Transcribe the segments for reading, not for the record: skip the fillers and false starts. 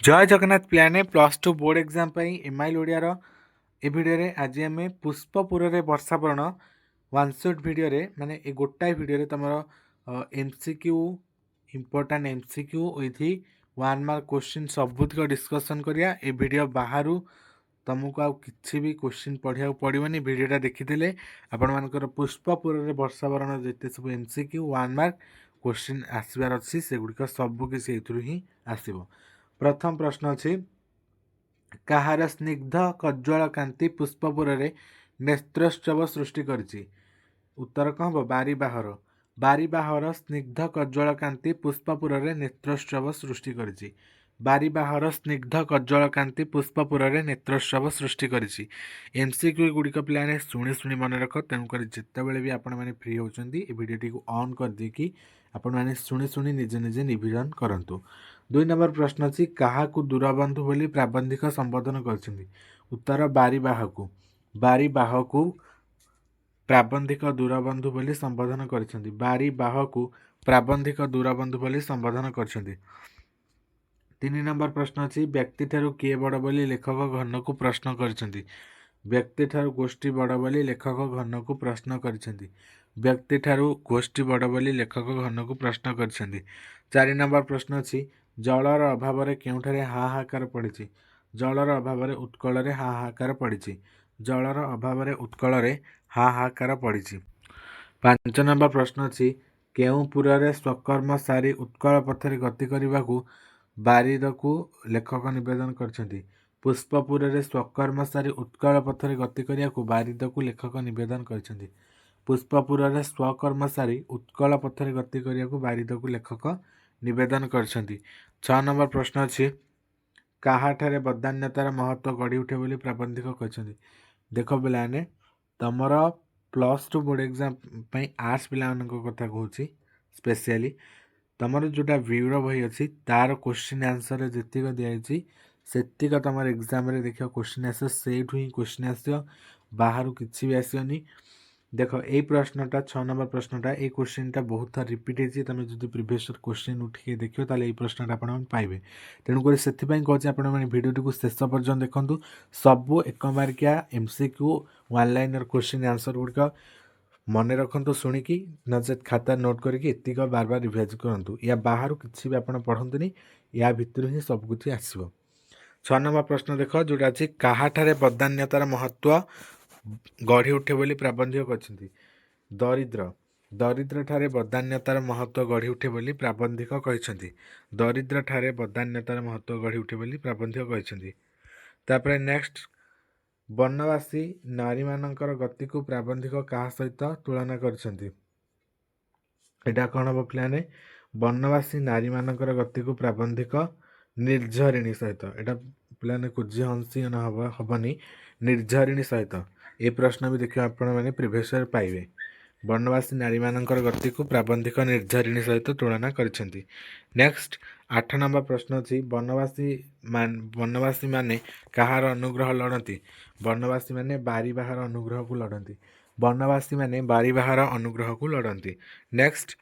जय जगन्नाथ प्लाने plus two board exam MIL Odia ए भिडियो आज आम पुष्पपुर वर्षावरण वन शॉट भिडियो माने ए गोटाए भिडियो तुम MCQ important MCQ with 1 mark question सबुतक डिस्कसन करिया ए भिडियो बाहर तुमको आउ किसी भी क्वेश्चन पढ़ा पड़ोनी भिडियोटा देखी आपण मानकर पुष्पपुर वर्षावरण जिते सब एमसीक्यू 1 मार्क क्वेश्चन आसबार अच्छी से गुड़िक सबकि ही आसब। प्रथम प्रश्न अच्छी कहार स्निग्ध कज्ज्वल कांति पुष्पपुर नेत्रोत्सव सृष्टि करिछि। उत्तर कौन हम बारीबाहर बारीबाहर स्निग्ध कज्ज्वल कांति पुष्पपुर नेत्रोत्सव सृष्टि करिछि। बारीबाहर स्निग्ध कज्ज्वल कांति पुष्पपुर नेत्रोत्सव सृष्टि करिछि। एमसीक्यू गुड़िक पिलाने शुणी शुणी मन रख तेणुक जितेबाला भी आपण मैंने फ्री होती भिडियोटी को ऑन कर देकी आपण मैंने शुणी शुणी निजे निजे रिविजन करंतु। 2 नंबर प्रश्न अच्छी क्या दूरबंधु बोली प्राबंधिक संबोधन कर। उत्तर बारीबाहकु बारीबाहकु प्राबंधिक दूरबंधु बोली संबोधन कर। बारीबाहकु प्राबंधिक दूरबंधु बोली संबोधन कर। 3 नंबर प्रश्न अच्छी व्यक्ति ठारू किए बड़ बोली लेखक घन को प्रश्न कर। व्यक्ति ठारू गोष्ठी बड़ बोली लेखक घन को प्रश्न कर। व्यक्ति ठारू गोष्ठी बड़ बोली लेखक घन को प्रश्न कर। 4 नंबर प्रश्न अच्छी जलर अभाव केउठारे हाहाकार पड़ी। जलर अभाव उत्कल हाहाकार पड़ी। जलर अभाव उत्कल हाहाकार पड़ी। 5 नंबर प्रश्न अच्छी केउपुर स्वकर्म सारी उत्कल पथरे गति करने को बारिद को लेखक निवेदन कर। पुष्पपुर स्वकर्म सारी उत्कल पथरे गति करने को बारिद को लेखक निवेदन कर। पुष्पपुर स्वकर्म सारी उत्कल पथरे गति करने को बारिद को लेखक निवेदन कर। 6 नंबर प्रश्न अच्छी काहाठारे बदान्यतार महत्व गढ़ी उठे बोली प्राबंधिक कहते। देख पिलाने तुमर plus two board exam arts पिला कथा कहूँ स्पेशली तुमर जोटा व्यूर बही अच्छी तार क्वेश्चन आंसर जीक दिखाई सेतिक तुम एग्जाम देख क्वेश्चन आस से क्वेश्चन आस बाहर किसी भी आसनी। देख ये प्रश्नटा 6 नंबर प्रश्नटा ये क्वेश्चनटा बहुत थर रिपीट होती तुम जो प्रिवियस क्वेश्चन उठिक देखिए ताले ये प्रश्नटा आप पाइबे। तेणुक से कहते हैं भिडियोटी को शेष पर्यटन देखूँ सबू 1 मार्किया एमसीक्यू 1 लाइनर क्वेश्चन आंसर गुड़िक मन रखु शुणिकी नचेत खाता नोट करके एतिक बार बार रिवाइज करूँ या बाहर किसी भी आप पढ़ंतुनी या भितर ही सबकुछ आसो। 6 नंबर प्रश्न देख जोटा अच्छी काहाठारे बदान्यतार महत्व गढ़ी उठे बोली प्राबंधिक कहते। दरिद्र दरिद्र ठारे बदान्यतार महत्व गढ़ी उठे बोली प्राबंधिक कहते। दरिद्र ठारे बदान्यतार महत्व गढ़ी उठे बोली प्राबंधिक कहते। तापर नेक्स्ट बनवासी नारी मानकर गति को प्राबंधिक क्या सहित तुलना करछंती। एटा कौन हम पिलाने बनवासी नारी मानकर गति को प्राबंधिक निर्झरिणी सहित एटा पिलाने कुजी हंसी हबनी निर्झरिणी सहित ये प्रश्न भी देखिए आपण मैंने प्रिवियस पाइबे। बनवासी नारी मानकर गति को प्राबंधिक निर्झरिणी सहित तुलना करछंती। नेक्स्ट 8 नंबर प्रश्न अच्छी बनवासी माने कहार अनुग्रह लड़ती। बनवासी माने बारीबाहर अनुग्रह को लड़ती। बनवासी माने बारीबाहर अनुग्रह को लड़ती। नेक्स्ट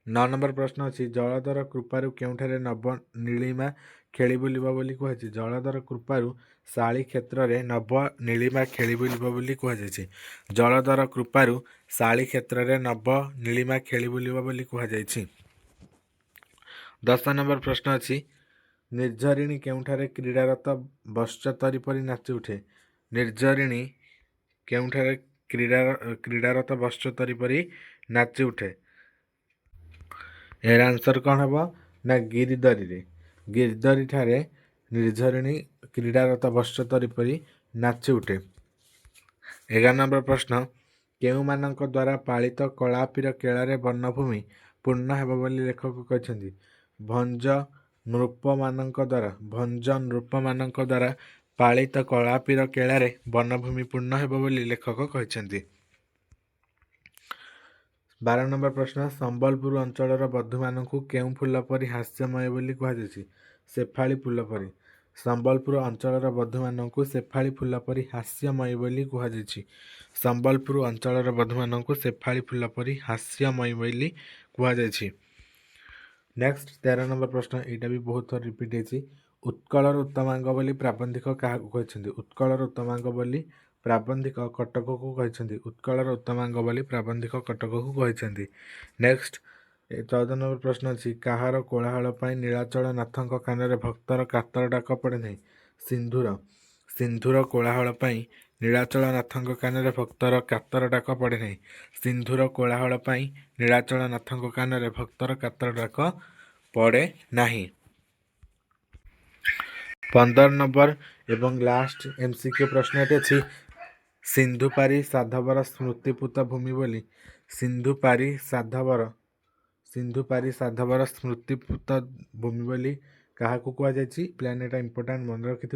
9 नंबर प्रश्न अच्छी जलधर कृपारू केउठारे नव नीलिमा खेली बुलिबा बोली कहुछि। जलधर कृपारू शाली क्षेत्र में नव नीलिमा खेली बुलिबा बोली कहुछि। जलधर कृपारू शाली क्षेत्र में नव नीलिमा खेली बुलिबा बोली कहुछि। 10 नंबर प्रश्न अच्छी निर्झरिणी केउठारे क्रीड़ारत बश्चतरी परी नाची उठे। निर्झरिणी केउठारे क्रीड़ारत बश्चतरी परी नाची उठे। यार आंसर कौन हम ना गिरिदरी गिरदरी ठारे निर्झरिणी क्रीड़ारत बश्चतरी परी नाची उठे। 11 नंबर प्रश्न केउ मानक द्वारा पालित कलापीर केलारे वर्णभूमि पूर्ण हेब बोली लेखक कहते। भंज नृप मानक द्वारा पालित कलापीर केलारे वर्णभूमि पूर्ण हेब बोली लेखक कहते। 12 नंबर प्रश्न संबलपुर अंचल बधू मानक केउ फूल परी हास्यमय बोली कहुछि। शेफाली फूल परी। संबलपुर अंचल बधू मानक शेफाली फूल परी हास्यमय बोली कहुछि। संबलपुर अंचल बधू मानक शेफाली फूल परी हास्यमय बोली कहुछि। नेक्स्ट 13 नंबर प्रश्न यहाँ भी बहुत थर रिपीट होती उत्कलर उत्तमांग बोली प्राबंधिक क्या कहते उत्कलर उत्तमांग बोली प्राबंधिक कटक को कहते उत्कलर उत्तमांग बोली प्राबंधिक कटक को कहते। नेक्स्ट 14 नंबर प्रश्न अच्छी कहार कोलाहल नीलाचल नाथ कान भक्तर कातर डाक पड़े नहीं सिंधुर सिंधुर कोलाहल नीलाचल नाथ कान भक्तर कातर डाक पड़े नहीं सिंधुर कोलाहल नीलाचल नाथ कान भक्तर कातर डाक पड़े नहीं। 15 नंबर एवं लास्ट एमसीक्यू प्रश्न अच्छी सिंधुपारी साधवर स्मृतिपूत भूमि बोली सिंधुपारी साधवर स्मृतिपूत भूमि बोली क्या कहुई प्लान एटा इंपोर्टाट मन रखि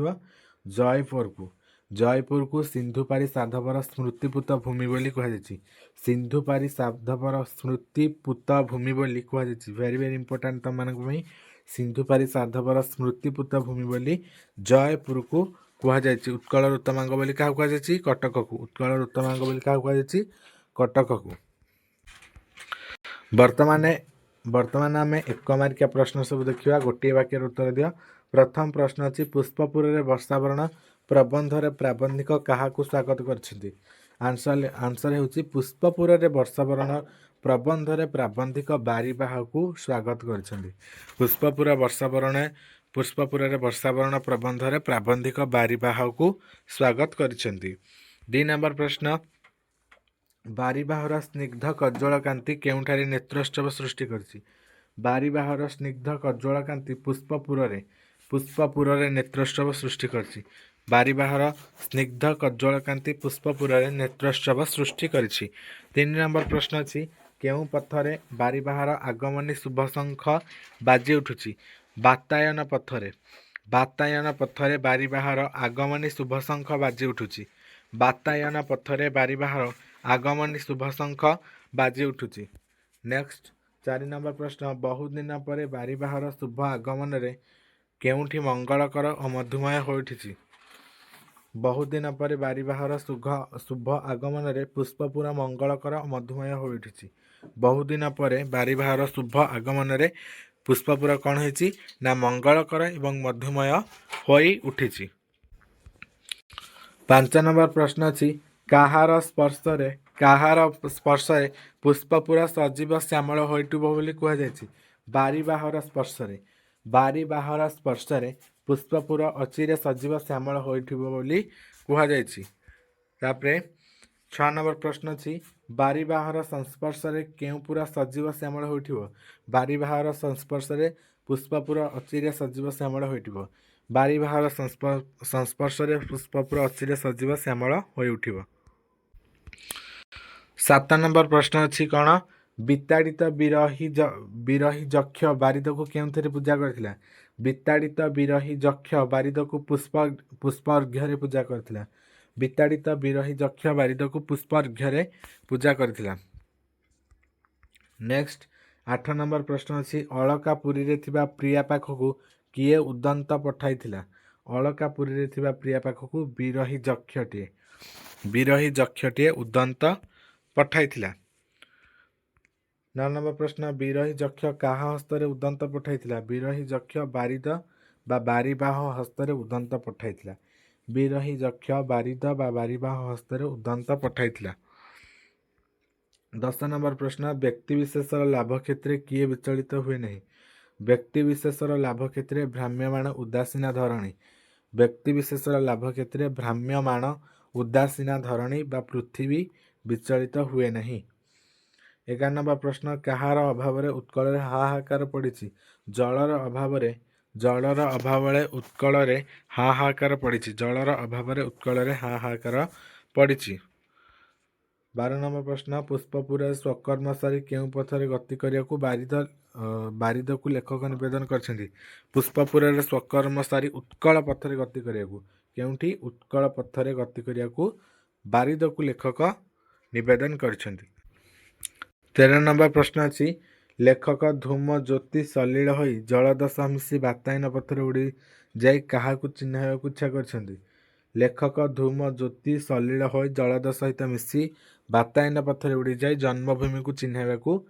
जयपुर को सिंधुपारी साधवर स्मृतिपूत भूमि बोली कहुई सिंधुपारी साधवर स्मृतिपूत भूमि बोली कहुई वेरी वेरी इंपोर्टाट तुम मानी सिंधुपारी साधवर स्मृतिपूत भूमि बोली जयपुर को कहुई उत्कल उत्तमांग बोली क्या कहुई कटक को उत्कल उत्तमांग बोली क्या कहुई कटक को। वर्तमान आम एक मार्किया प्रश्न सब देखा गोटे वाक्य उत्तर दियो। प्रथम प्रश्न अच्छी पुष्पपुर वर्षावरण प्रबंध प्राबंधिक क्या स्वागत कर आंसर होची पुष्पपुर वर्षावरण प्रबंध प्राबंधिक बारीबाह को स्वागत कर पुष्पपुर वर्षावरण प्रबंध प्राबंधिक बारीबाह को स्वागत कर। 2 नंबर प्रश्न बारीबाहर स्निग्ध कज्जल कांति केउठारे नेत्रोत्सव सृष्टि करछि बारीबाहर स्निग्ध कज्जल कांति पुष्पपुर नेत्रोत्सव सृष्टि करछि बारीबाहर स्निग्ध कज्जल कांति पुष्पपुर नेत्रोत्सव सृष्टि करछि। 3 नंबर प्रश्न अछि केउ पथरे बारीबाहर आगमनी शुभ शंख बाजी उठुछि बातायन पथरे बारीबाहर आगमनी शुभ शंख बाजी उठुछि बातायन पथरे बारीबाहर आगमनी शुभ शंख बाजी उठुछि। नेक्स्ट 4 नंबर प्रश्न बहुदिन पर बारीबाहर शुभ आगमन रे केउठी मंगलकर और मधुमय होइठिछि बहुदिन पर बारीबाहर शुभ आगमन रे पुष्पपुर मंगलकर और मधुमय होइठिछि बहुदिन पर बारीबाहर शुभ आगमन रे पुष्पपुर कौन होइछि ना मंगलकर एवं मधुमय होई उठिछि। 5 नंबर प्रश्न अछि काहार स्पर्श पुष्पपुर सजीव श्यामल होइटुब बोली कहुई बारीबाहर स्पर्श पुष्पपुर अचिरे सजीव श्यामल होइटुब बोली कहुई। 6 नंबर प्रश्न अछि बारीबाहर संस्पर्श केउपुरा सजीव श्यामल होइटुब बारीबाहर संस्पर्श पुष्पपुर अचिरे सजीव श्यामल होइटुब बारीबाहर संस्पर्श पुष्पपुर अचिरे सजीव श्यामल होई उठिब। 7 नंबर प्रश्न अच्छी कौन विताड़ित विरही जक्ष बारिद को केउथरे पूजा करथिला विताड़ित विरही जक्ष बारिद को पुष्प अर्घ्य पूजा करथिला विताड़ित विरही जक्ष बारिद को पुष्प अर्घ्य पूजा करथिला। नेक्स्ट 8 नंबर प्रश्न अच्छी अलकापुरी रे थिबा प्रिया पाखकु किए उदंत पठाइथिला अलकापुरी रे थिबा प्रिया पाखकु विरही जक्षटिए उदंत पठाइथिला। 9 नंबर प्रश्न विरही जक्ष काहा हस्तरे उदंत पठाइथिला विरही जक्ष बारिद बा बारीबाह हस्तरे उदंत पठाइथिला विरही जक्ष बारिद बा बारीबाह हस्तरे उदंत पठाइथिला। 10 नंबर प्रश्न व्यक्ति विशेषर लाभ क्षेत्र किए विचलित हुए नहीं व्यक्ति विशेषर लाभ क्षेत्र भ्राम्यमाण उदासीना धरणी व्यक्ति विशेषर लाभ क्षेत्र भ्राम्यमाण उदासीना धरणी बा पृथ्वी विचलित हुए नहीं। 11 नंबर प्रश्न कहार अभाव उत्कल हाहाकार पड़ी जलर अभाव उत्कल हाहाकार पड़ी जलर अभाव उत्कल हाहाकार पड़ी। 12 नंबर प्रश्न पुष्पपुर स्वकर्म सारी केउ पथरे गति करियाकु बारिद को लेखक निवेदन करछन्ति पुष्पपुर स्वकर्म सारी उत्कल पथरे गति करियाकु केउठी उत्कल पथरे गति करियाकु बारिद को लेखक निवेदन करछन्ति। 13 नंबर प्रश्न अच्छी लेखक धूम ज्योति सलील होई जलदशा मिसी बातायन पथरे उड़ी जाई काहाकु चिन्हाइबाकु इच्छा करछन्ति लेखक धूम ज्योति सलील होई जलद सहित मिसी बातायन पथरे उड़ी जाई जन्मभूमि को चिन्हाइबाकु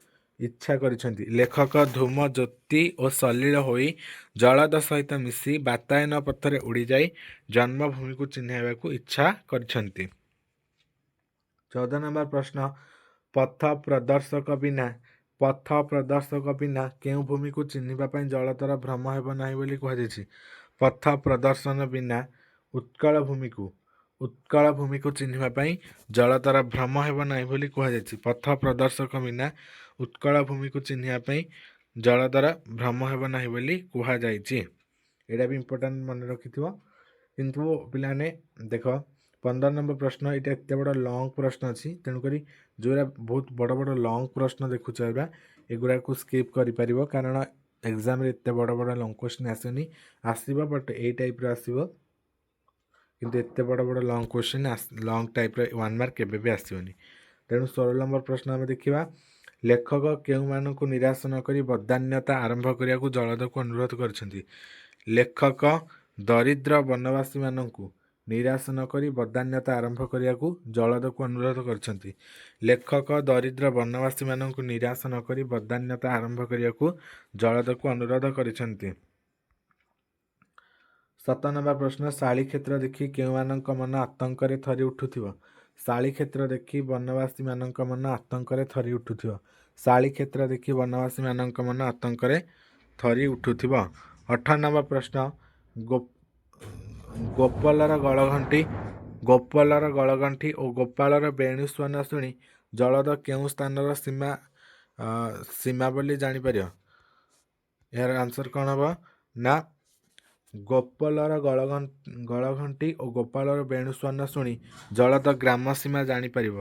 ଇଚ୍ଛା କରିଛନ୍ତି। ଲେଖକ ଧୂମ ଜ୍ୟୋତି ଓ ସଲିଳ ହୋଇ ଜଳଦ ସହିତ ମିଶି ବାତାୟନ ପଥରେ ଉଡ଼ିଯାଇ ଜନ୍ମଭୂମିକୁ ଚିହ୍ନାଇବାକୁ ଇଚ୍ଛା କରିଛନ୍ତି। 14 ନମ୍ବର ପ୍ରଶ୍ନ, ପଥ ପ୍ରଦର୍ଶକ ବିନା କେଉଁ ଭୂମିକୁ ଚିହ୍ନିବା ପାଇଁ ଜଳତର ଭ୍ରମ ହେବ ନାହିଁ ବୋଲି କୁହାଯାଇଛି? ପଥ ପ୍ରଦର୍ଶନ ବିନା ଉତ୍କଳ ଭୂମିକୁ ଚିହ୍ନିବା ପାଇଁ ଜଳତର ଭ୍ରମ ହେବ ନାହିଁ ବୋଲି କୁହାଯାଇଛି। ପଥ ପ୍ରଦର୍ଶକ ବିନା ଉତ୍କଳ ଭୂମିକୁ ଚିହ୍ନିବା ପାଇଁ ଜଳତର ଭ୍ରମ ହେବ ନାହିଁ ବୋଲି କୁହାଯାଇଛି। ଏଇଟା ବି ଇମ୍ପୋର୍ଟାଣ୍ଟ ମନେ ରଖିଥିବ। କିନ୍ତୁ ପିଲାମାନେ ଦେଖ 15 ନମ୍ବର ପ୍ରଶ୍ନ, ଏଇଟା ଏତେ ବଡ଼ ଲଙ୍ଗ ପ୍ରଶ୍ନ ଅଛି, ତେଣୁକରି ଯେଉଁଗୁଡ଼ା ବହୁତ ବଡ଼ ବଡ଼ ଲଙ୍ଗ ପ୍ରଶ୍ନ ଦେଖୁଛ ଏଗୁଡ଼ାକୁ ସ୍କିପ୍ କରିପାରିବ, କାରଣ ଏକ୍ଜାମ୍ରେ ଏତେ ବଡ଼ ବଡ଼ ଲଙ୍ଗ କ୍ୱେଶ୍ଚିନ୍ ଆସିବ ବଟ୍ ଏଇ ଟାଇପ୍ର ଆସିବ, କିନ୍ତୁ ଏତେ ବଡ଼ ବଡ଼ ଲଙ୍ଗ କ୍ୱେଶ୍ଚିନ୍ ଲଙ୍ଗ ଟାଇପ୍ର 1 ମାର୍କ କେବେ ବି ଆସିବନି। ତେଣୁ 16 ନମ୍ବର ପ୍ରଶ୍ନ ଆମେ ଦେଖିବା। ଲେଖକ କେଉଁମାନଙ୍କୁ ନିରାଶ ନ କରି ବଦାନ୍ୟତା ଆରମ୍ଭ କରିବାକୁ ଜଳଦକୁ ଅନୁରୋଧ କରିଛନ୍ତି? ଲେଖକ ଦରିଦ୍ର ବନବାସୀମାନଙ୍କୁ ନିରାଶ ନ କରି ବଦାନ୍ୟତା ଆରମ୍ଭ କରିବାକୁ ଜଳଦକୁ ଅନୁରୋଧ କରିଛନ୍ତି। ଲେଖକ ଦରିଦ୍ର ବନବାସୀମାନଙ୍କୁ ନିରାଶ ନ କରି ବଦାନ୍ୟତା ଆରମ୍ଭ କରିବାକୁ ଜଳଦକୁ ଅନୁରୋଧ କରିଛନ୍ତି। 17 ନମ୍ବର ପ୍ରଶ୍ନ, ଶାଳି କ୍ଷେତ୍ର ଦେଖି କେଉଁମାନଙ୍କ ମନ ଆତଙ୍କରେ ଥରି ଉଠୁଥିବ? ଶାଳି କ୍ଷେତ୍ର ଦେଖି ବନବାସୀମାନଙ୍କ ମନ ଆତଙ୍କରେ ଥରି ଉଠୁଥିବ। ଶାଳି କ୍ଷେତ୍ର ଦେଖି ବନବାସୀମାନଙ୍କ ମନ ଆତଙ୍କରେ ଥରି ଉଠୁଥିବ। 18 ନମ୍ବର ପ୍ରଶ୍ନ, ଗୋପଲର ଗଳଘଣ୍ଟି ଓ ଗୋପାଳର ବେଣୁ ସ୍ୱନ ଶୁଣି ଜଳଦ କେଉଁ ସ୍ଥାନର ସୀମା ବୋଲି ଜାଣିପାରିବ? ଏହାର ଆନ୍ସର କ'ଣ ହେବ ନା ଗୋପଲର ଗଳଘଣ୍ଟି ଓ ଗୋପାଳର ବେଣୁ ସ୍ୱନ ଶୁଣି ଜଳଦ ଗ୍ରାମ ସୀମା ଜାଣିପାରିବ।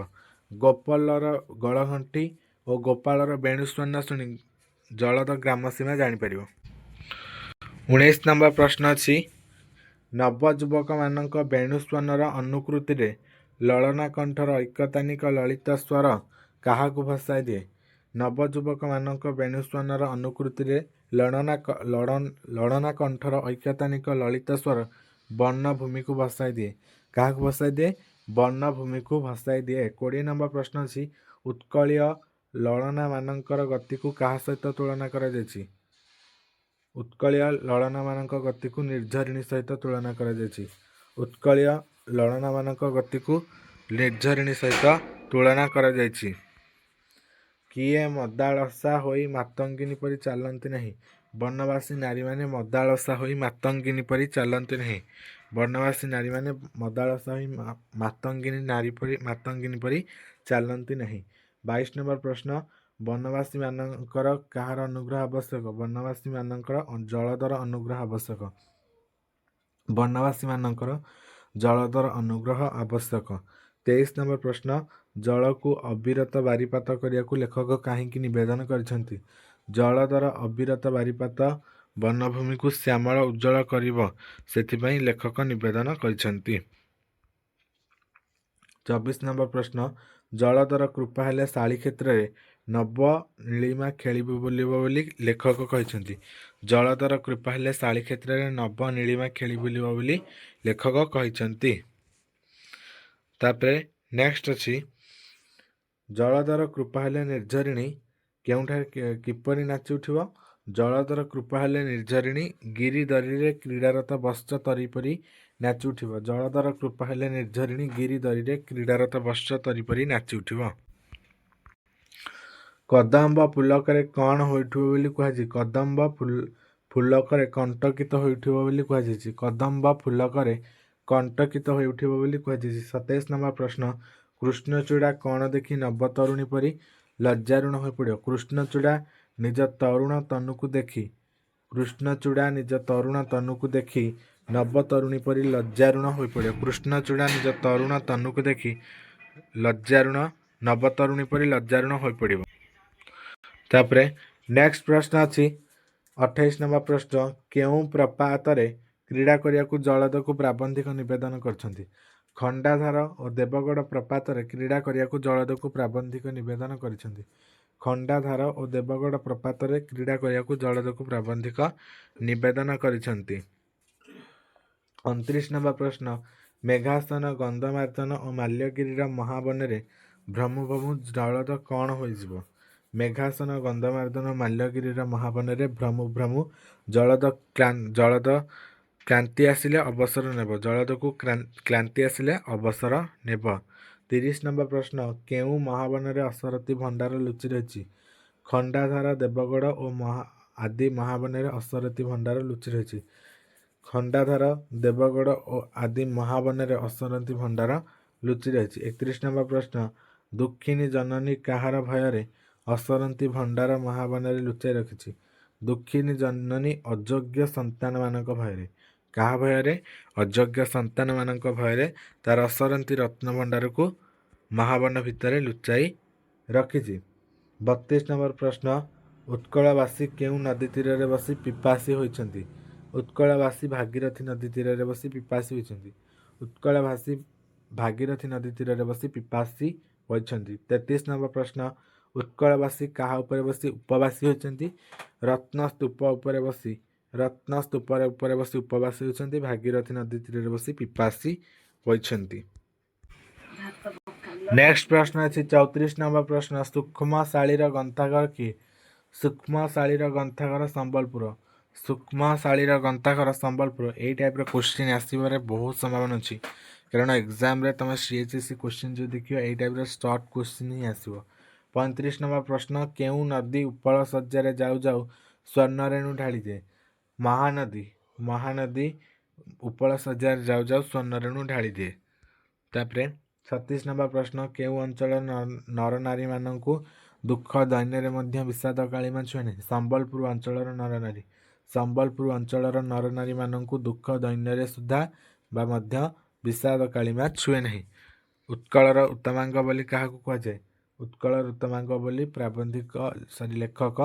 ଗୋପଲର ଗଳଘଣ୍ଟି ଓ ଗୋପାଳର ବେଣୁ ସ୍ୱନ ଶୁଣି ଜଳଦ ଗ୍ରାମ ସୀମା ଜାଣିପାରିବ। 19 ନମ୍ବର ପ୍ରଶ୍ନ ଅଛି, ନବଯୁବକମାନଙ୍କ ବେଣୁ ସ୍ୱନର ଅନୁକୃତିରେ ଲଳନା କଣ୍ଠର ଐକତାନିକ ଲଳିତ ସ୍ୱର କାହାକୁ ଭସାଇ ଦିଏ? ନବଯୁବକମାନଙ୍କ ବେଣୁ ସ୍ୱନର ଅନୁକୃତିରେ ଲଳନା କଣ୍ଠର ଐକତାନିକ ଲଳିତ ସ୍ୱର ବର୍ଣ୍ଣଭୂମିକୁ ଭସାଇ ଦିଏ। କାହାକୁ ଭସାଇ ଦିଏ? ବର୍ଣ୍ଣଭୂମିକୁ ଭସାଇ ଦିଏ। 20 ନମ୍ବର ପ୍ରଶ୍ନ ଅଛି, ଉତ୍କଳୀୟ ଲଳନାମାନଙ୍କର ଗତିକୁ କାହା ସହିତ ତୁଳନା କରାଯାଇଛି? ଉତ୍କଳୀୟ ଲଳନାମାନଙ୍କ ଗତିକୁ ନିର୍ଝରିଣୀ ସହିତ ତୁଳନା କରାଯାଇଛି। ଉତ୍କଳୀୟ ଲଳନାମାନଙ୍କ ଗତିକୁ ନିର୍ଝରିଣୀ ସହିତ ତୁଳନା କରାଯାଇଛି। କିଏ ମଦାଳସା ହୋଇ ମାତଙ୍ଗିନୀ ପରି ଚାଲନ୍ତି ନାହିଁ? ବନବାସୀ ନାରୀମାନେ ମଦାଳସା ହୋଇ ମାତଙ୍ଗିନୀ ପରି ଚାଲନ୍ତି ନାହିଁ। ବନବାସୀ ନାରୀମାନେ ମଦାଳସା ହୋଇ ମାତଙ୍ଗିନୀ ପରି ଚାଲନ୍ତି ନାହିଁ। 22 ନମ୍ବର ପ୍ରଶ୍ନ, ବନବାସୀମାନଙ୍କର କାହାର ଅନୁଗ୍ରହ ଆବଶ୍ୟକ? ବନବାସୀମାନଙ୍କର ଜଳଦର ଅନୁଗ୍ରହ ଆବଶ୍ୟକ। ବନବାସୀମାନଙ୍କର ଜଳଦର ଅନୁଗ୍ରହ ଆବଶ୍ୟକ। 23 ନମ୍ବର ପ୍ରଶ୍ନ, ଜଳକୁ ଅବିରତ ବାରିପାତ କରିବାକୁ ଲେଖକ କାହିଁକି ନିବେଦନ କରିଛନ୍ତି? ଜଳଦର ଅବିରତ ବାରିପାତ ବନଭୂମିକୁ ଶ୍ୟାମଳ ଉଜ୍ଜ୍ୱଳ କରିବ, ସେଥିପାଇଁ ଲେଖକ ନିବେଦନ କରିଛନ୍ତି। 24 ନମ୍ବର ପ୍ରଶ୍ନ, ଜଳଦର କୃପା ହେଲେ ଶାଳି କ୍ଷେତ୍ରରେ ନବ ନୀଳିମା ଖେଳିବ ବୋଲି ଲେଖକ କହିଛନ୍ତି। ଜଳଦର କୃପା ହେଲେ ଶାଳି କ୍ଷେତ୍ରରେ ନବ ନୀଳିମା ଖେଳି ବୁଲିବ ବୋଲି ଲେଖକ କହିଛନ୍ତି। ତାପରେ ନେକ୍ସଟ ଅଛି, ଜଳଦର କୃପା ହେଲେ ନିର୍ଝରିଣୀ କେଉଁଠାରେ କିପରି ନାଚି ଉଠିବ? ଜଳଦର କୃପା ହେଲେ ନିର୍ଝରିଣୀ ଗିରିଦରିରେ କ୍ରୀଡ଼ାରତ ବତ୍ସ ତରୀ ପରି ନାଚି ଉଠିବ। ଜଳଦର କୃପା ହେଲେ ନିର୍ଝରିଣୀ ଗିରିଦରିରେ କ୍ରୀଡ଼ାରତ ବତ୍ସ ତରୀ ପରି ନାଚି ଉଠିବ। କଦମ୍ବ ପୁଲକରେ କ'ଣ ହୋଇଥିବ ବୋଲି କୁହାଯାଇଛି? କଦମ୍ବ ଫୁଲକରେ କଣ୍ଟକିତ ହୋଇଉଠିବ ବୋଲି କୁହାଯାଇଛି। କଦମ୍ବ ଫୁଲକରେ କଣ୍ଟକିତ ହୋଇଉଠିବ ବୋଲି କୁହାଯାଇଛି। 27 ନମ୍ବର ପ୍ରଶ୍ନ, କୃଷ୍ଣଚୂଡ଼ା କ'ଣ ଦେଖି ନବତରୁଣୀ ପରି ଲଜ୍ଜାରୁଣ ହୋଇପଡ଼ିବ? କୃଷ୍ଣଚୂଡ଼ା ନିଜ ତରୁଣ ତନୁକୁ ଦେଖି ନବତରୁଣୀ ପରି ଲଜ୍ଜାରୁଣ ହୋଇପଡ଼ିବ। କୃଷ୍ଣଚୂଡ଼ା ନିଜ ତରୁଣ ତନୁକୁ ଦେଖି ନବତରୁଣୀ ପରି ଲଜ୍ଜାରୁଣ ହୋଇପଡ଼ିବ। ତାପରେ ନେକ୍ସଟ ପ୍ରଶ୍ନ ଅଛି 28 ନମ୍ବର ପ୍ରଶ୍ନ, କେଉଁ ପ୍ରପାତରେ କ୍ରୀଡ଼ା କରିବାକୁ ଜଳଦକୁ ପ୍ରାବନ୍ଧିକ ନିବେଦନ କରିଛନ୍ତି? ଖଣ୍ଡାଧାର ଓ ଦେବଗଡ଼ ପ୍ରପାତରେ କ୍ରୀଡ଼ା କରିବାକୁ ଜଳଦକୁ ପ୍ରାବନ୍ଧିକ ନିବେଦନ କରିଛନ୍ତି। ଖଣ୍ଡାଧାର ଓ ଦେବଗଡ଼ ପ୍ରପାତରେ କ୍ରୀଡ଼ା କରିବାକୁ ଜଳଦକୁ ପ୍ରାବନ୍ଧିକ ନିବେଦନ କରିଛନ୍ତି। 29 ନମ୍ବର ପ୍ରଶ୍ନ, ମେଘାସନ ଗନ୍ଧମାର୍ଦ୍ଦନ ଓ ମାଲ୍ୟଗିରିର ମହାବନରେ ଭ୍ରମୁ ଭ୍ରମୁ ଜଳଦ କ'ଣ ହୋଇଯିବ? ମେଘାସନ ଗନ୍ଧମାର୍ଦ୍ଦନ ମାଲ୍ୟଗିରିର ମହାବନରେ ଭ୍ରମୁ ଭ୍ରମୁ ଜଳଦ କ୍ରାନ୍ତି ଆସିଲେ ଅବସର ନେବ। ଜଳଦକୁ କ୍ଲାନ୍ତି ଆସିଲେ ଅବସର ନେବ। 30 ନମ୍ବର ପ୍ରଶ୍ନ, କେଉଁ ମହାବନରେ ଅସରନ୍ତି ଭଣ୍ଡାର ଲୁଚି ରହିଛି? ଖଣ୍ଡାଧାର, ଦେବଗଡ଼ ଓ ଆଦି ମହାବନରେ ଅସରନ୍ତି ଭଣ୍ଡାର ଲୁଚି ରହିଛି। ଖଣ୍ଡାଧାର, ଦେବଗଡ଼ ଓ ଆଦି ମହାବନରେ ଅସରନ୍ତି ଭଣ୍ଡାର ଲୁଚି ରହିଛି। 31 ନମ୍ବର ପ୍ରଶ୍ନ, ଦୁଃଖିନୀ ଜନନୀ କାହାର ଭୟରେ ଅସରନ୍ତି ଭଣ୍ଡାର ମହାବନରେ ଲୁଚାଇ ରଖିଛି? ଦୁଃଖିନୀ ଜନନୀ ଅଯୋଗ୍ୟ ସନ୍ତାନମାନଙ୍କ ଭୟରେ। କାହା ଭୟରେ? ଅଯୋଗ୍ୟ ସନ୍ତାନମାନଙ୍କ ଭୟରେ ତାର ଅସରନ୍ତି ରତ୍ନ ଭଣ୍ଡାରକୁ ମହାବନ ଭିତରେ ଲୁଚାଇ ରଖିଛି। 32 ନମ୍ବର ପ୍ରଶ୍ନ, ଉତ୍କଳବାସୀ କେଉଁ ନଦୀ ତୀରରେ ବସି ପିପାସୀ ହୋଇଛନ୍ତି? ଉତ୍କଳବାସୀ ଭାଗୀରଥୀ ନଦୀ ତୀରରେ ବସି ପିପାସୀ ହୋଇଛନ୍ତି। ଉତ୍କଳବାସୀ ଭାଗୀରଥୀ ନଦୀ ତୀରରେ ବସି ପିପାସୀ ହୋଇଛନ୍ତି। 33 ନମ୍ବର ପ୍ରଶ୍ନ, ଉତ୍କଳବାସୀ କାହା ଉପରେ ବସି ଉପବାସୀ ହୋଇଛନ୍ତି? ରତ୍ନସ୍ତୂପ ଉପରେ ବସି ଉପବାସୀ ହୋଇଛନ୍ତି। ଭାଗୀରଥୀ ନଦୀ ତୀରରେ ବସି ପିପାସୀ ହୋଇଛନ୍ତି। ନେକ୍ସଟ ପ୍ରଶ୍ନ ଅଛି 34 ନମ୍ବର ପ୍ରଶ୍ନ, ସୂକ୍ଷ୍ମ ଶାଳୀର ଗ୍ରନ୍ଥାଗାର କିଏ? ସୂକ୍ଷ୍ମ ଶାଳୀର ଗ୍ରନ୍ଥାଗାର ସମ୍ବଲପୁର। ସୂକ୍ଷ୍ମ ଶାଳୀର ଗ୍ରନ୍ଥାଗାର ସମ୍ବଲପୁର। ଏଇ ଟାଇପ୍ର କ୍ୱେଶ୍ଚିନ୍ ଆସିବାରେ ବହୁତ ସମ୍ଭାବନା ଅଛି, କାରଣ ଏକ୍ଜାମ୍ରେ ତୁମେ CHSE କ୍ୱେଶ୍ଚିନ୍ ଯଦି ଦେଖିବ ଏଇ ଟାଇପ୍ର ସର୍ଟ କ୍ୱେଶ୍ଚିନ୍ ହିଁ ଆସିବ। 35 ନମ୍ବର ପ୍ରଶ୍ନ, କେଉଁ ନଦୀ ଉପଳ ଶଯ୍ୟାରେ ଯାଉ ଯାଉ ସ୍ୱର୍ଣ୍ଣରେଣୁ ଢାଳିଦିଏ? ମହାନଦୀ। ମହାନଦୀ ଉପଳ ଶଯ୍ୟାରେ ଯାଉ ଯାଉ ସ୍ୱର୍ଣ୍ଣରେଣୁ ଢାଳିଦିଏ। ତାପରେ 36 ନମ୍ବର ପ୍ରଶ୍ନ, କେଉଁ ଅଞ୍ଚଳର ନରନାରୀମାନଙ୍କୁ ଦୁଃଖ ଦୈନ୍ୟରେ ମଧ୍ୟ ବିଷାଦ କାଳିମା ଛୁଏଁ ନାହିଁ? ସମ୍ବଲପୁର ଅଞ୍ଚଳର ନରନାରୀ। ସମ୍ବଲପୁର ଅଞ୍ଚଳର ନରନାରୀମାନଙ୍କୁ ଦୁଃଖ ଦୈନ୍ୟରେ ସୁଦ୍ଧା ବା ମଧ୍ୟ ବିଷାଦ କାଳିମା ଛୁଏଁ ନାହିଁ। ଉତ୍କଳର ଉତ୍ତମାଙ୍ଗ ବୋଲି କାହାକୁ କୁହାଯାଏ? ଉତ୍କଳର ଉତ୍ତମାଙ୍ଗ ବୋଲି ଲେଖକ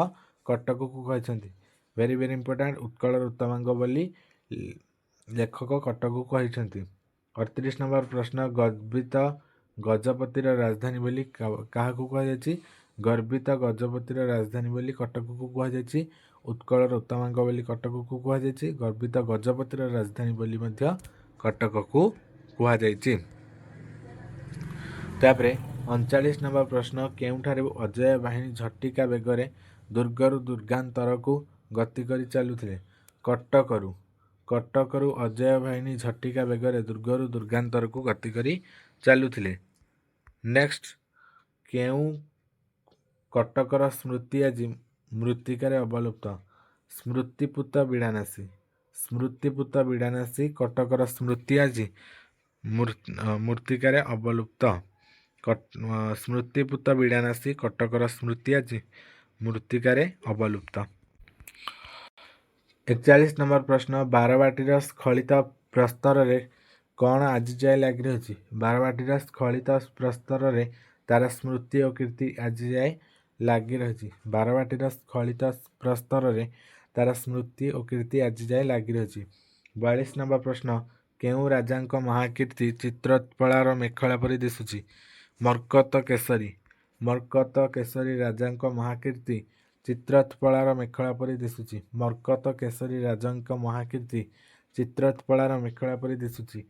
କଟକକୁ କହିଛନ୍ତି। Very very important. ଉତ୍କଳର ଉତ୍ତମାଙ୍ଗ ବୋଲି ଲେଖକ କଟକକୁ କହିଛନ୍ତି। 38 ନମ୍ବର ପ୍ରଶ୍ନ, ଗର୍ବିତ ଗଜପତିର ରାଜଧାନୀ ବୋଲି କାହାକୁ କୁହାଯାଇଛି? ଗର୍ବିତ ଗଜପତିର ରାଜଧାନୀ ବୋଲି କଟକକୁ କୁହାଯାଇଛି। ଉତ୍କଳର ଉତ୍ତମାଙ୍ଗ ବୋଲି କଟକକୁ କୁହାଯାଇଛି। ଗର୍ବିତ ଗଜପତିର ରାଜଧାନୀ ବୋଲି ମଧ୍ୟ କଟକକୁ କୁହାଯାଇଛି। ତାପରେ 39 ନମ୍ବର ପ୍ରଶ୍ନ, କେଉଁଠାରେ ଅଜୟ ବାହିନୀ ଝଟିକା ବେଗରେ ଦୁର୍ଗରୁ ଦୁର୍ଗାନ୍ତରକୁ ଗତି କରି ଚାଲୁଥିଲେ? କଟକରୁ। କଟକରୁ ଅଜୟ ବାହିନୀ ଝଟିକା ବେଗରେ ଦୁର୍ଗରୁ ଦୁର୍ଗାନ୍ତରକୁ ଗତି କରି ଚାଲୁଥିଲେ। ନେକ୍ସଟ, କେଉଁ କଟକର ସ୍ମୃତି ଆଜି ମୃତ୍ତିକାରେ ଅବଲୁପ୍ତ? ସ୍ମୃତିପୁତ ବିଡ଼ାନାସୀ। ସ୍ମୃତିପୁତ ବିଡ଼ାନାସୀ କଟକର ସ୍ମୃତି ଆଜି ମୃତ୍ତିକାରେ ଅବଲୁପ୍ତ। ସ୍ମୃତିପୁତ ବିଡ଼ାନାସୀ କଟକର ସ୍ମୃତି ଆଜି ମୃତ୍ତିକାରେ ଅବଲୁପ୍ତ। 41 ନମ୍ବର ପ୍ରଶ୍ନ, ବାରବାଟୀର ସ୍ଖଳିତ ପ୍ରସ୍ତରରେ କ'ଣ ଆଜି ଯାଏ ଲାଗି ରହିଛି? ବାରବାଟୀର ସ୍ଖଳିତ ପ୍ରସ୍ତରରେ ତାର ସ୍ମୃତି ଓ କୀର୍ତ୍ତି ଆଜି ଯାଏ ଲାଗି ରହିଛି। ବାରବାଟୀର ସ୍ଖଳିତ ପ୍ରସ୍ତରରେ ତାର ସ୍ମୃତି ଓ କୀର୍ତ୍ତି ଆଜି ଯାଏ ଲାଗି ରହିଛି। 42 ନମ୍ବର ପ୍ରଶ୍ନ, କେଉଁ ରାଜାଙ୍କ ମହାକୀର୍ତ୍ତି ଚିତ୍ରୋତ୍ପଳାର ମେଖଳା ପରି ଦିଶୁଛି? ମର୍କତ କେଶରୀ। ମର୍କତ କେଶରୀ ରାଜାଙ୍କ ମହାକୀର୍ତ୍ତି ଚିତ୍ରୋତ୍ପଳାର ମେଖଳା ପରି ଦିଶୁଛି। ମର୍କତ କେଶରୀ ରାଜାଙ୍କ ମହାକୀର୍ତ୍ତି ଚିତ୍ରୋତ୍ପଳାର ମେଖଳା ପରି ଦିଶୁଛି।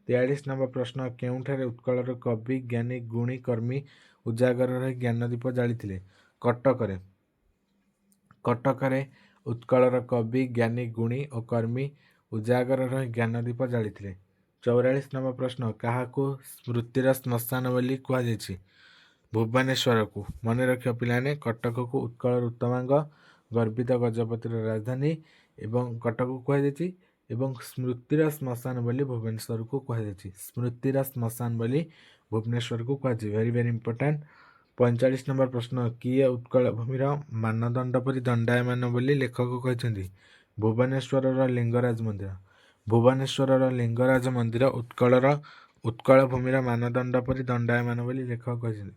43 ନମ୍ବର ପ୍ରଶ୍ନ, କେଉଁଠାରେ ଉତ୍କଳର କବି, ଜ୍ଞାନୀ, ଗୁଣୀ, କର୍ମୀ ଉଜାଗର ରହି ଜ୍ଞାନଦୀପ ଜାଳିଥିଲେ? କଟକରେ। କଟକରେ ଉତ୍କଳର କବି, ଜ୍ଞାନୀ, ଗୁଣୀ ଓ କର୍ମୀ ଉଜାଗର ରହି ଜ୍ଞାନଦୀପ ଜାଳିଥିଲେ। 44 ନମ୍ବର ପ୍ରଶ୍ନ, କାହାକୁ ସ୍ମୃତିର ଶ୍ମଶାନ ବୋଲି କୁହାଯାଇଛି? ଭୁବନେଶ୍ୱରକୁ। ମନେ ରଖିବ ପିଲାମାନେ, କଟକକୁ ଉତ୍କଳର ଉତ୍ତମାଙ୍ଗ, ଗର୍ବିତ ଗଜପତିର ରାଜଧାନୀ ଏବଂ କଟକକୁ କୁହାଯାଇଛି ଏବଂ ସ୍ମୃତିର ଶ୍ମଶାନ ବୋଲି ଭୁବନେଶ୍ୱରକୁ କୁହାଯାଇଛି। ସ୍ମୃତିର ଶ୍ମଶାନ ବୋଲି ଭୁବନେଶ୍ୱରକୁ କୁହାଯାଇଛି। Very very important. 45 ନମ୍ବର ପ୍ରଶ୍ନ, କିଏ ଉତ୍କଳ ଭୂମିର ମାନଦଣ୍ଡ ପରି ଦଣ୍ଡାୟମାନ ବୋଲି ଲେଖକ କହିଛନ୍ତି? ଭୁବନେଶ୍ୱରର ଲିଙ୍ଗରାଜ ମନ୍ଦିର। ଭୁବନେଶ୍ୱରର ଲିଙ୍ଗରାଜ ମନ୍ଦିର ଉତ୍କଳ ଭୂମିର ମାନଦଣ୍ଡ ପରି ଦଣ୍ଡାୟମାନ ବୋଲି ଲେଖକ କହିଛନ୍ତି।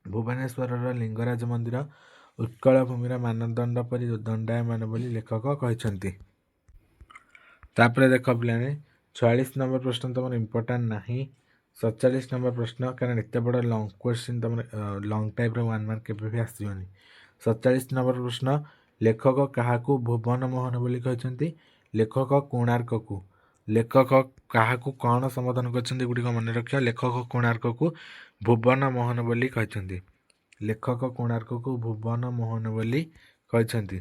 ଭୁବନେଶ୍ୱରର ଲିଙ୍ଗରାଜ ମନ୍ଦିର ଉତ୍କଳ ଭୂମିର ମାନଦଣ୍ଡ ପରି ଦଣ୍ଡାୟମାନ ବୋଲି ଲେଖକ କହିଛନ୍ତି। ତାପରେ ଦେଖ ପିଲାମାନେ, 46 ନମ୍ବର ପ୍ରଶ୍ନ ତୁମର ଇମ୍ପୋର୍ଟାଣ୍ଟ ନାହିଁ। 47 ନମ୍ବର ପ୍ରଶ୍ନ, କାରଣ ଏତେ ବଡ଼ ଲଙ୍ଗ କ୍ୱେଶ୍ଚିନ୍ ତୁମର ଲଙ୍ଗ ଟାଇପ୍ର 1 ମାର୍କ କେବେ ବି ଆସିବନି। 47 ନମ୍ବର ପ୍ରଶ୍ନ, ଲେଖକ କାହାକୁ ଭୁବନ ମୋହନ ବୋଲି କହିଛନ୍ତି? ଲେଖକ କୋଣାର୍କକୁ। ଲେଖକ କାହାକୁ କ'ଣ ସମ୍ବୋଧନ କରିଛନ୍ତି? ଗୁଡ଼ିକ ମନେ ରଖିବା। ଲେଖକ କୋଣାର୍କକୁ ଭୁବନ ମୋହନ ବୋଲି କହିଛନ୍ତି। लेखक कोणार्क को भुवन मोहन बोली कहते।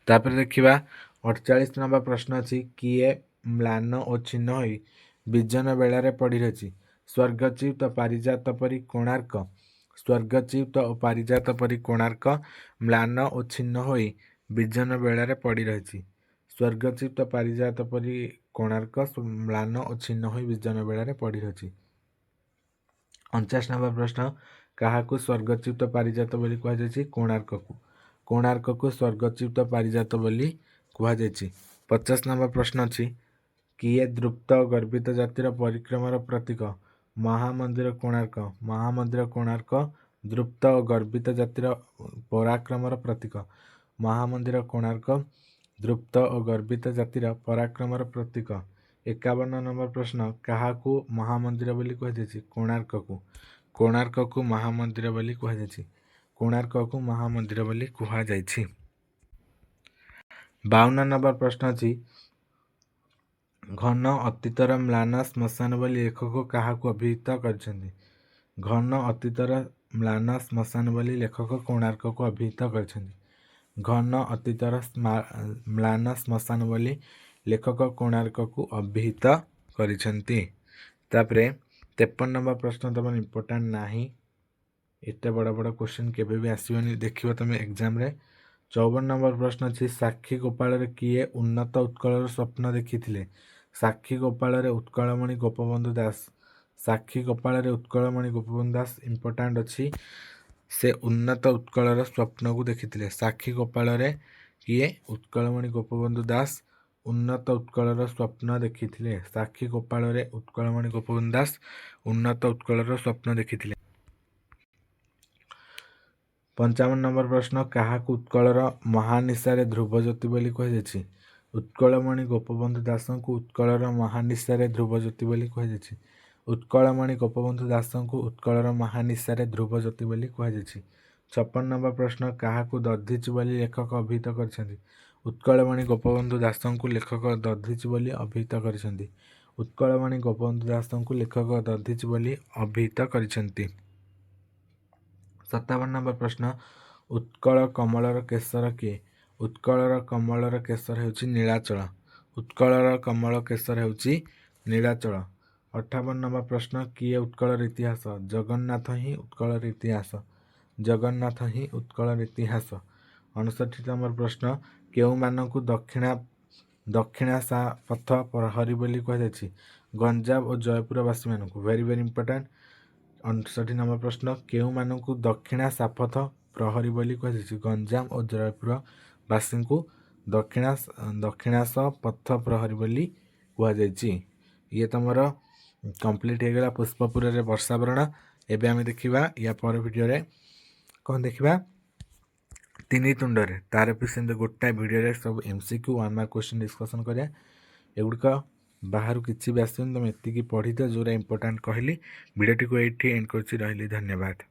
तापर देखिबा 48 नंबर प्रश्न अछि किए म्लान और छिन्न होई विजन बेलारे पड़ी रही। स्वर्गच्युत पारिजात परी कोणार्क स्वर्गच्युत और पारिजात परी कोणार्क म्लान और छिन्न होई विजन बेलारे पड़ी रही। स्वर्गच्युत पारिजात परी कोणार्क म्लान और छिन्न होई विजन बेलारे पड़ी रही। 49 नंबर प्रश्न काहाकू स्वर्गच्युत पारिजात बोली कहुଯାଇଛି कोणार्क को कोणार्क को स्वर्गच्युत पारिजात बोली कहुଯାଇଛି। 50 नंबर प्रश्न अछि किए द्रुप्त गर्भित जातिर परिक्रमार प्रतीक महामंदिर कोणार्क द्रुप्त और गर्भित जातिर पराक्रमर प्रतीक महामंदिर कोणार्क द्रुप्त और गर्भित जातिर पराक्रमर प्रतीक। 51 नंबर प्रश्न काहाकू महामंदिर बोली कहुଯାଇଛି कोणार्क को महामंदिर बोली कहुଯାଇଛି कोणार्क को महामंदिर बोली कहुଯାଇଛି। 52 नंबर प्रश्न अछि घन अतीतर म्लान श्मशान बोली लेखक काहाकू अभिहित କରିଛନ୍ତି। घन अतीतर म्लान श्मशान बोली लेखक कोणार्क को अभिहित କରିଛନ୍ତି। घन अतीतर म्लान श्मशान बोली लेखक कोणार्क को अभिहित କରିଛନ୍ତି। तापरे 53 नंबर प्रश्न तुम इम्पोर्टाट नाही एते बड़ बड़ क्वेश्चन केबे भी आसीबनी देखिबो तुम एग्जाम रे। 54 नंबर प्रश्न अछि साक्षी गोपाल किए उन्नत उत्कल स्वप्न देखिथिले। साक्षी गोपाल उत्कलमणि गोपबंधु दास साक्षी गोपाल उत्कलमणि गोपबंधु दास इम्पोर्टाट अच्छी से उन्नत उत्कलर स्वप्न को देखिथिले। साक्षी गोपाल किए उत्कलमणि गोपबंधु दास उन्नत उत्कलर स्वप्न देखिथिले। साक्षी गोपाल उत्कलमणि गोपबंधु दास उन्नत उत्कलर स्वप्न देखिथिले। 55 नंबर प्रश्न काहाकू उत्कलर महानिशारे ध्रुवज्योति बोली कहुଯାଇଛି। उत्कलमणि गोपबंधु दास को उत्कलर महानिशारे ध्रुवज्योति बोली कहुଯାଇଛି। उत्कलमणि गोपबंधु दास को उत्कलर महानिशारे ध्रुवज्योति बोली कहुଯାଇଛି। 56 नंबर प्रश्न काहाकू दधिच बोली लेखक अभिहित କରିଛନ୍ତି। उत्कलमणि गोपबंधु दास को लेखक दधिच बोली अभिहित କରିଛନ୍ତି। उत्कलमणि गोपबंधु दास को लेखक दधिच बोली अभिहित କରିଛନ୍ତି। 57 नंबर प्रश्न उत्कल कमलर केसर किए। उत्कलर कमलर केसर हेउछि नीलाचल। उत्कलर कमल केसर हेउछि नीलाचल। 58 नंबर प्रश्न किए उत्कलर इतिहास जगन्नाथ ही उत्कलर इतिहास जगन्नाथ ही उत्कलर इतिहास। 59 नंबर प्रश्न केउ मानकु दक्षिणा पथ प्रहरी बोली कहुଯାଇଛି। गंजाम और जयपुरवासी मानकु वेरी वेरी इंपोर्टेंट। 59 नंबर प्रश्न केउ मानकु दक्षिणा सापथ प्रहरी बोली कहुଯାଇଛି। गंजाम और जयपुरवासी को दक्षिणास पथ प्रहरी बोली कहुଯାଇଛି। ये तुमर कंप्लीट हो गला पुष्पपुर रे वर्षावरण। एबे आमे देखिबा या पर वीडियो रे कौन देखिबा तीन तुंडरे तार पिछे गोटाए वीडियो रे सब एमसीक्यू 1 मार्क क्वेश्चन डिस्कशन करिया। एगुड़िक बाहर किसी भी आसनी तुम एति पढ़ी दियो जो इम्पोर्टाट कहली। वीडियो टी को एंड कर धन्यवाद।